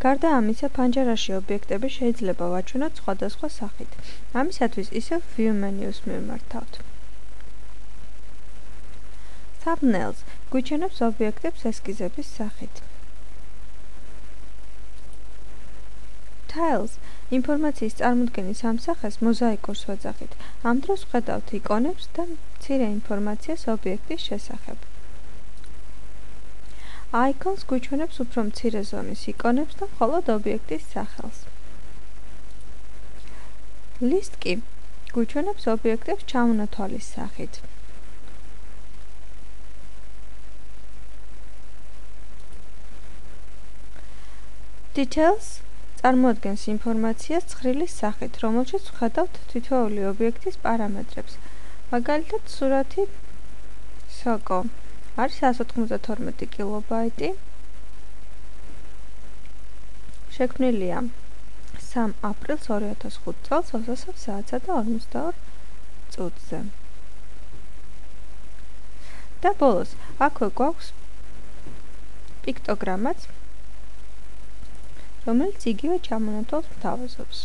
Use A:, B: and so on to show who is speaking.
A: გარდა ამისა, ფანჯარაში ობიექტები შეიძლება ვაჩვენოთ სხვადასხვა სახით. ამისათვის ისევ View menu-ს მივმართავთ. Thumbnails გვიჩვენებს ობიექტებს ესკიზების სახით. Tiles ინფორმაციის წარმოდგენის ამსახეს მოზაიკურს ვეძახით. ამ დროს ვხედავთ იკონებს და მცირე ინფორმაციას ობიექტის შესახებ. Icons გვიჩვენებს უფრო მცირე ზომის იკონებს და მხოლოდ ობიექტის სახელს. List კი გვიჩვენებს ობიექტებს ჩამონათვალის სახით. Details წარმოადგენს ინფორმაციას ცხრილის სახით, რომელშიც ვხედავთ თითოეული ობიექტის პარამეტრებს. მაგალითად, სურათი სოკო არის 192 კილობაიტი. შექმნილია 3 აპრილს 2005 წელს 23 საათსა და 42 წუთზე. და ბოლოს, აქვე გვაქვს პიქტოგრამაც, რომელიც იგივე ჩამონათვალს მთავაზობს.